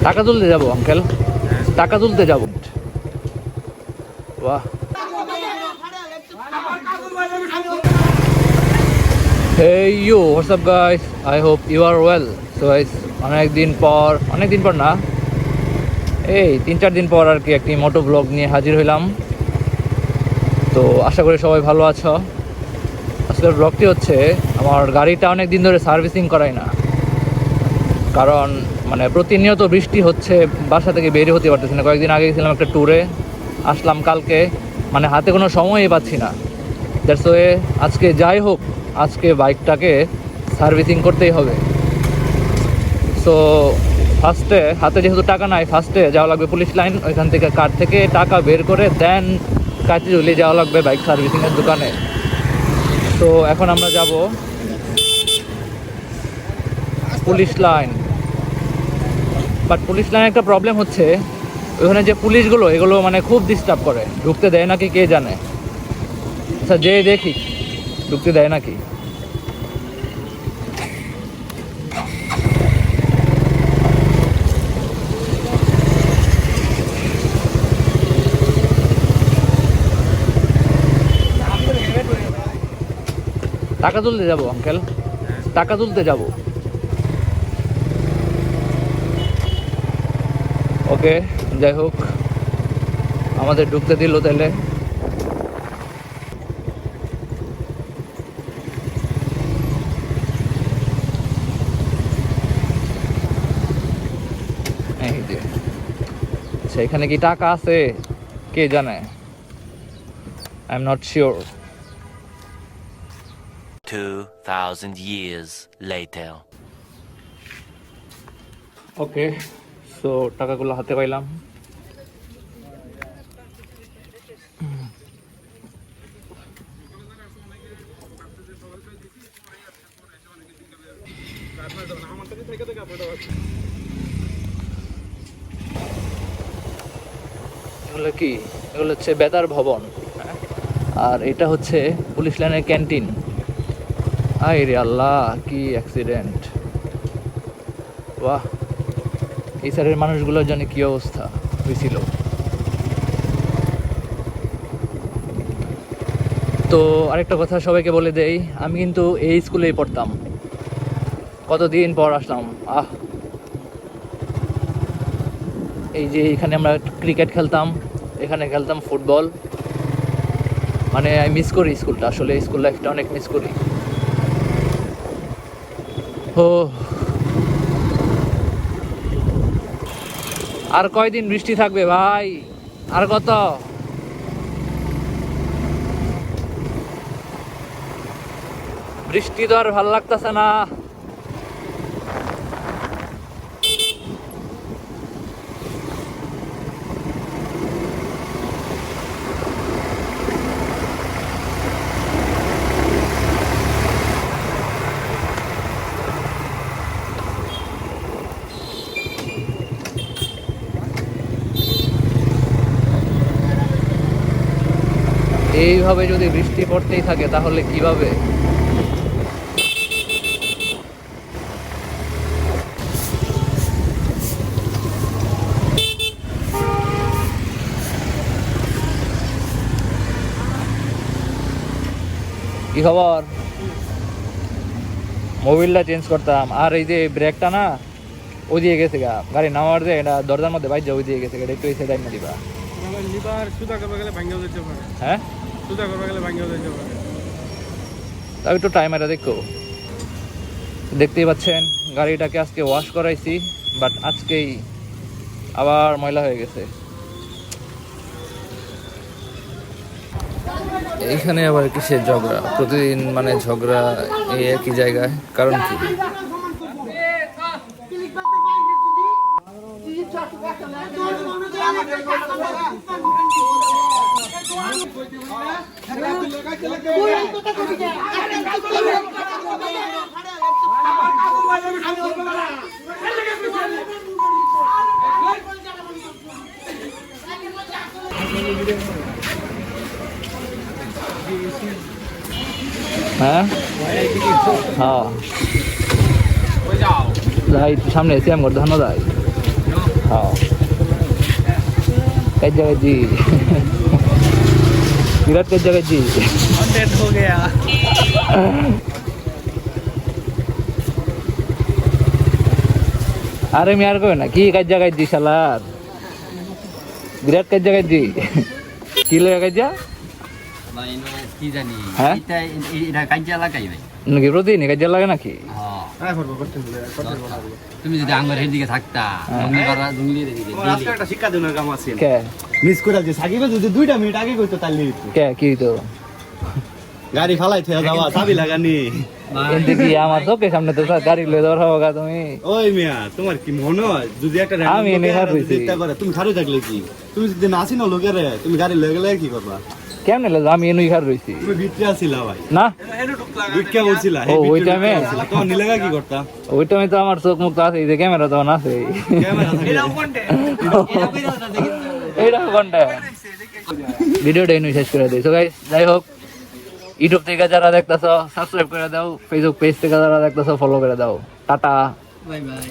টাকা তুলতে যাব আঙ্কেল, টাকা তুলতে যাব। বাহ, hey yo, what's up guys, I hope you are well. So guys, অনেকদিন পর না, এই 3-4 দিন পর আর কি একটি মোটো ব্লগ নিয়ে হাজির হইলাম। তো আশা করি সবাই ভালো আছো। আজকের ব্লগটি হচ্ছে, আমার গাড়িটা অনেক দিন ধরে সার্ভিসিং করাই না, কারণ মানে প্রতিনিয়ত বৃষ্টি হচ্ছে, বাসা থেকে বের হতে পারতেছি না। কয়েকদিন আগে গেছিলাম একটা ট্যুরে, আসলাম কালকে, মানে হাতে কোনো সময়ই পাচ্ছি না। দ্যাটস ওয়ে আজকে যাই হোক, আজকে বাইকটাকে সার্ভিসিং করতেই হবে। সো ফার্স্টে হাতে যেহেতু টাকা নাই, ফার্স্টে যাওয়া লাগবে পুলিশ লাইন, ওইখান থেকে কার্ড থেকে টাকা বের করে দেন কাঁচিজুলি যাওয়া লাগবে বাইক সার্ভিসিংয়ের দোকানে। তো এখন আমরা যাব পুলিশ লাইন। বাট পুলিশ লাইনে একটা প্রবলেম হচ্ছে, ওখানে যে পুলিশগুলো এগুলো মানে খুব ডিস্টার্ব করে, ঢুকতে দেয় নাকি কে জানে। আচ্ছা যে দেখি ঢুকতে দেয় নাকি। টাকা তুলতে যাব আঙ্কেল, টাকা তুলতে যাব। ওকে, যাই হোক আমাদের ঢুকতে দিল তাহলে। এই যে আচ্ছা, এখানে কি টাকা আছে কে জানে, I am not sure. 2000 years later. Okay, so টাকাগুলো হাতে পাইলাম। এগুলো কি? এগুলো হচ্ছে বেতার ভবন, আর এটা হচ্ছে পুলিশ লাইনের ক্যান্টিন। আয় রে আল্লাহ, কি অ্যাক্সিডেন্ট! বাহ, এই সাইডের মানুষগুলোর জন্য কি অবস্থা হয়েছিল। তো আরেকটা কথা সবাইকে বলে দেই, আমি কিন্তু এই স্কুলেই পড়তাম, কতদিন পর আসলাম। এই যে এখানে আমরা ক্রিকেট খেলতাম, এখানে খেলতাম ফুটবল, মানে আমি মিস করি স্কুলটা, আসলে স্কুল লাইফটা অনেক মিস করি। ও, আর কয়দিন বৃষ্টি থাকবে ভাই, আর কত? বৃষ্টি তো আর ভাল লাগতেছে না। এইভাবে যদি বৃষ্টি পড়তেই থাকে তাহলে কিভাবে? কি খবর? মোবিলটা চেঞ্জ করতাম, আর এই যে ব্রেকটা না ওই দিয়ে গেছে গা, গাড়ি নামার যে এটা দরজার মধ্যে বাইর যা ওই দিয়ে গেছে, এটা একটু এসে দায়িত্ব দিবা। হ্যাঁ, তাও একটু টাইম এটা দেখো। দেখতেই পাচ্ছেন গাড়িটাকে আজকে ওয়াশ করাইছি, বাট আজকেই আবার ময়লা হয়ে গেছে। এইখানে আবার কিসের ঝগড়া প্রতিদিন, মানে ঝগড়া এই একই জায়গায়, কারণ কি? হ্যাঁ হ্যাঁ, সামনে এসে আমার ধন্যবাদ। হ্যাঁ কাজ্জা কাজি বিরাট কাজ্জা কাজি कंटेंट हो गया আরে আমি আর কই না কি কাজ্জা কাজি শালার বিরাট কাজ্জা কাজি কি লাগে কাজ্জা ভাই নো কি জানি হ্যাঁ? এটা কাঞ্জা লাগাই ভাই নাকি প্রতিদিন কাজ্জা লাগে নাকি হ্যাঁ তুমি যদি আঙ্গুরের দিকে থাকতা জঙ্গলির দিকে আজকে একটা শিক্ষা দিনের কাম আছে কে মিস করে যে সাকিবে যদি 2টা মিনিট আগে কইতো তাহলে হইতো কে কি তো গাড়ি ফালাই থয়ে যাওয়া চাবি লাগানি এতে কি আমার চোখের সামনে তো গাড়ি লয়ে যাওয়ার হবে তুমি ওই মিয়া তোমার কি মনে হয় যদি একটা random আমি এনে লোকের খারাপ যদি হইছি। ইচ্ছা করে, তুমি খারু থাকলে কি তুমি যদি নাসি না লোকের তুমি গাড়ি লয়ে গেলে কি করবা কেমনে লাগে আমি এনুই খার রইছি তুমি ভিতরে আসিলা ভাই না ভিক্ষা বলছিলা ও, ওই time-এ? তোমার নিলেগা কি করতা ওই টাইমে তো আমার চোখ মুখ তো আছে এই যে ক্যামেরা তখন আছে ক্যামেরা থাকলে এইটা কোনটা ভিডিওটা এনুই শেষ করে দিই সো গাইস যাই হোক ইউটিউব থেকে যারা দেখতেছো সাবস্ক্রাইব করে দাও ফেসবুক পেজ থেকে যারা দেখতেছো ফলো করে দাও টাটা বাই বাই